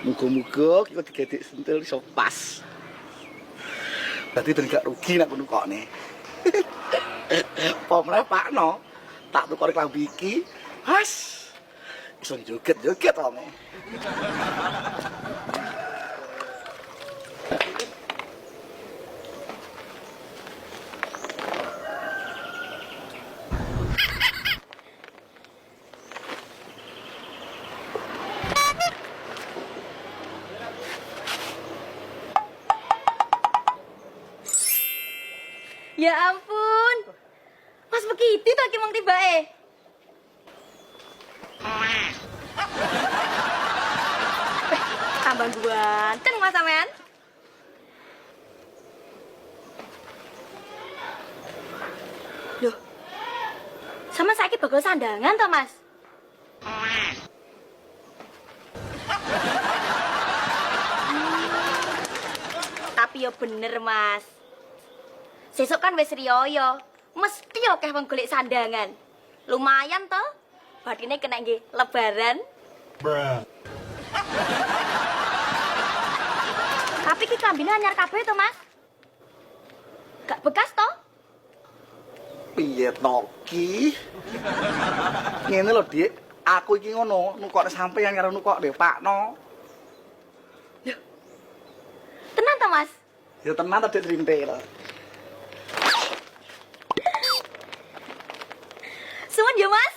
Muga-muga kita digadik sentil iso pas. Berarti ben gak rugi nek nukokne. Pomle Pakno, tak tukoni klambi iki. Has. Iso joget-joget ome. Ya ampun. Mas begitu tak kimong tibae. Tambah ganteng Mas sampean. Loh. Sama saiki bakal sandangan toh, Mas? Tapi ya bener, Mas. Sesuk kan wis riyaya, mesti akeh wong golek sandangan. Lumayan toh, badine kena nggih lebaran. Tapi ki klambine anyar kabeh to, Mas? Gak bekas toh? Piye to ki? Ngene lho, Dik. Aku iki ngono, nukokne sampeyan karo nukokne Pakno. Loh. Tenan toh, Mas? Ya tenan to, Dik Trintil. Suwun ya, Mas.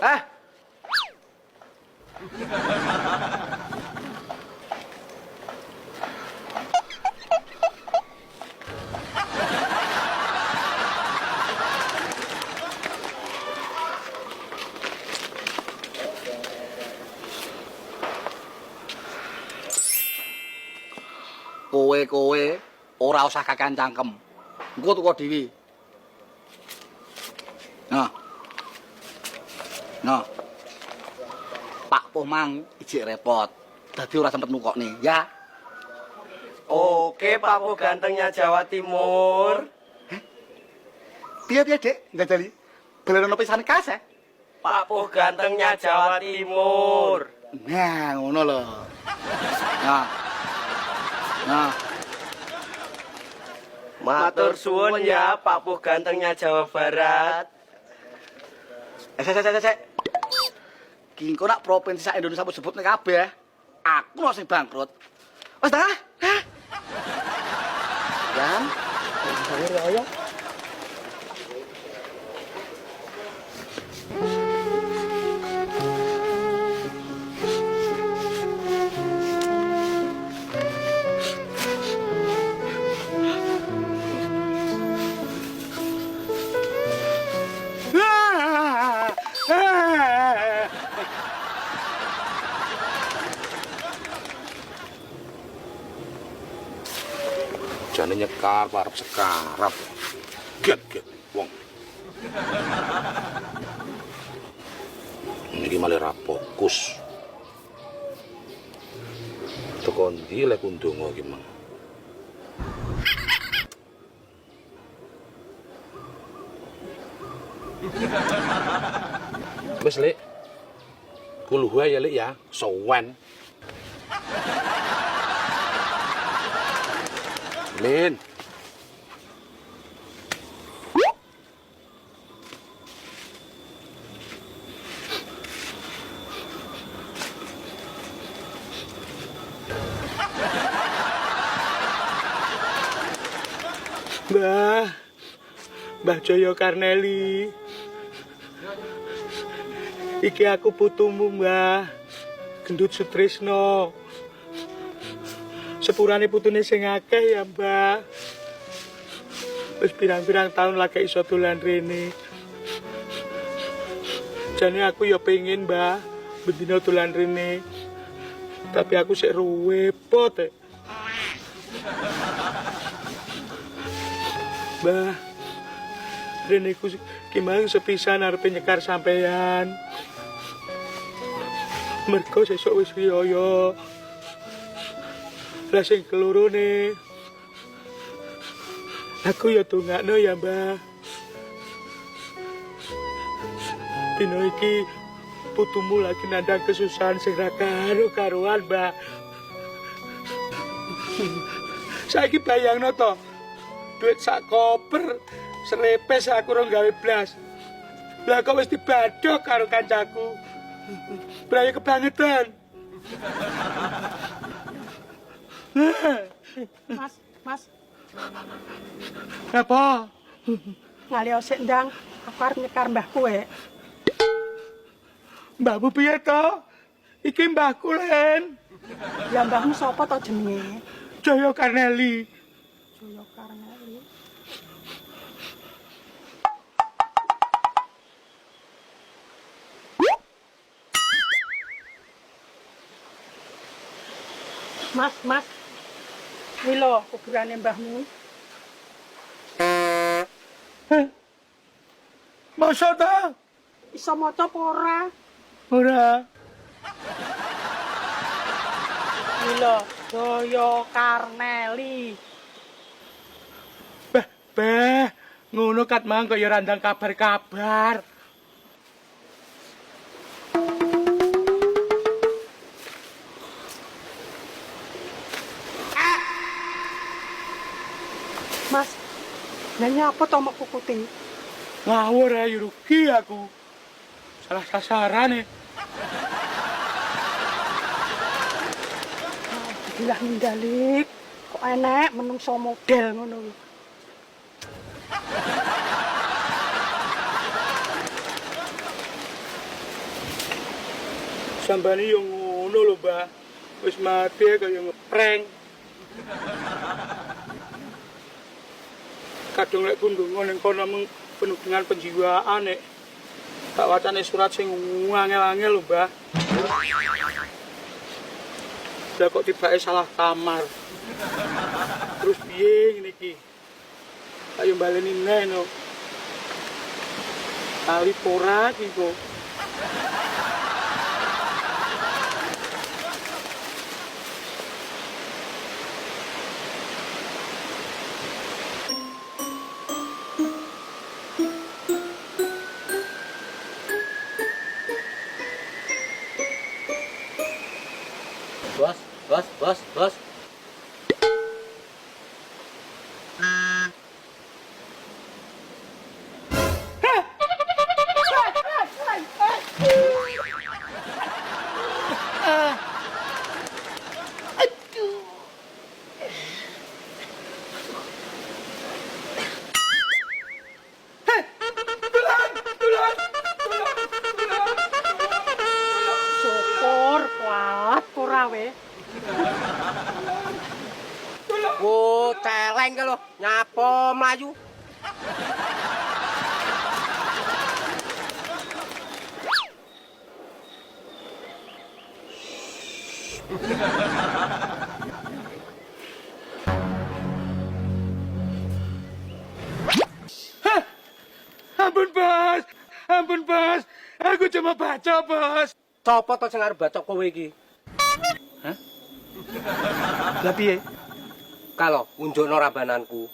Eh. Kowe ora usah kakean cangkem. Engko tuku dhewe. Nah. Pak Pomang ijik repot. Dadi ora sempet nukokne, ya. Oke, Pak Po gantengnya Jawa Timur. Piye, Dik? Ndadali. Belerono pisan kas, ya? Pak Po gantengnya Jawa Timur. Nah, ngono lho. Nah. Matur suwun ya, Pak Po gantengnya Jawa Barat. Sek. Ki engko nak provinsi sak Indonesia sebut nek kabeh. Aku lho sing bangkrut. Wes ta? Hah? Yan, ayo. Jane nyekar arep sekarap. Get wong. Niki malah ra fokus. Teko ndi lek ndonga iki, Mang? Wes, Lek. Kuluh ya, Lek ya. Sowen. Lin. Mbah Jaya Karneli. Iki aku putumu, Mbah. Gendut Sutrisno. Sepurane putune sing akeh ya, Mbah. Wis pirang-pirang tahun lagi iso dolan rene. Jane aku ya pengin, Mbah, bendina dolan rene. Tapi aku sik ruwepot. Mbah, rene ku kimang sepisan arepe nyekar sampean. Mergo sesuk wis riyaya. Lah sing kelorone aku ya tungakno ya, Mbah. Dino iki putumu lagi nandang kesusahan sing ra karo-karuan, Mbah. Saiki bayangno to, duit sak koper serepes aku ora gawe blas. Lah kok wis dibadhok karo kancaku. Brayo kebangetan. Mas, Apa? ngalih sik ndang, aku arep nyekar mbah kowe. Mbahmu piye to? Iki mbahku, Len. Ya mbahmu sapa to jenenge? Jaya Karneli. Jaya Karneli. Mas. Iki lho kuburane mbahmu. Masa to? Iso maca apa ora? Ora. Iki lho Jaya Karneli. Beh, ngono kat mang kok ya randang kabar-kabar. Mas, nyanyi apa to mak kukuti? Ngawur ae rugi aku. Salah sasaran nih. Dilah nindalik. Kok enek menungso model ngono iki. Sambane yo ngono lho, Mbah. Wis mati kaya ngeprank. Kadung lek kundungan ning kono mung penuntungan penjiwaan nek tak wacane surat sing angel-angel lho, Mbah. Lah kok tibake salah kamar. Terus piye ngene iki? Ayo baleni neh no. Ali pora iki kok. Bos. Syukur kuat ora we. Wo, celeng ke lo, nyapo melayu. Ampun, Bos. Aku cuma baca, Bos. Sopo to sing arep bacok kowe iki? Hah? Lah piye? Kalau unjukno rabananku.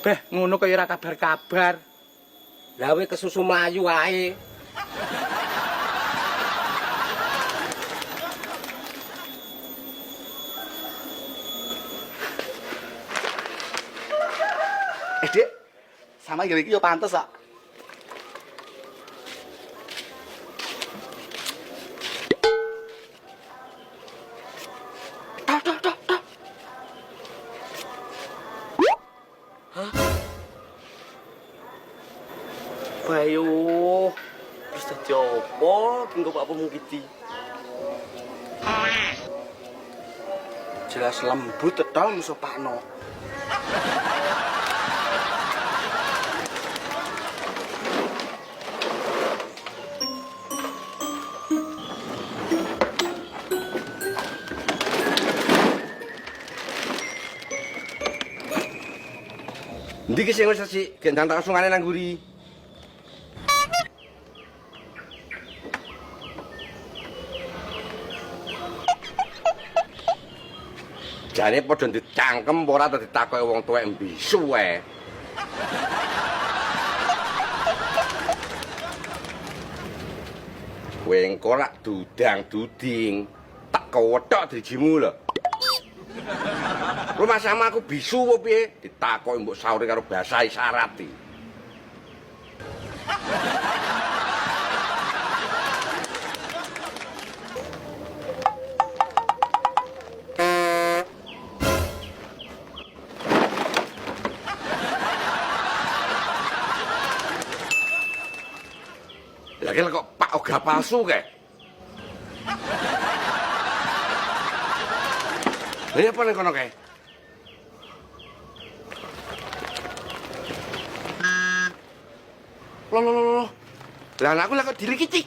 Beh, ngono kaya ora kabar-kabar. Lah kowe kesusu melayu wae. Dik, sama gawe iki yo pantes kok. Bayu, wis dadi apa kanggo Pak Pemungkiti? Jelas lembut tetol musuh Pakno. Ndi ki sing wis resik, gendang tak sungane nang nguri. Jane padha dicangkem ora ta ditakoki wong tuwek mbisu wae. Kowe engko lak dudang-duding tak kewethok drijimu lho. Rumah sama aku bisu apa piye? Ditakoki mbok sauri karo basa isyarat iki. Lagi kok Pak Oga palsu ke? Ini apa nih kono ke? Loh. Lah anakku lah kok diri kicik.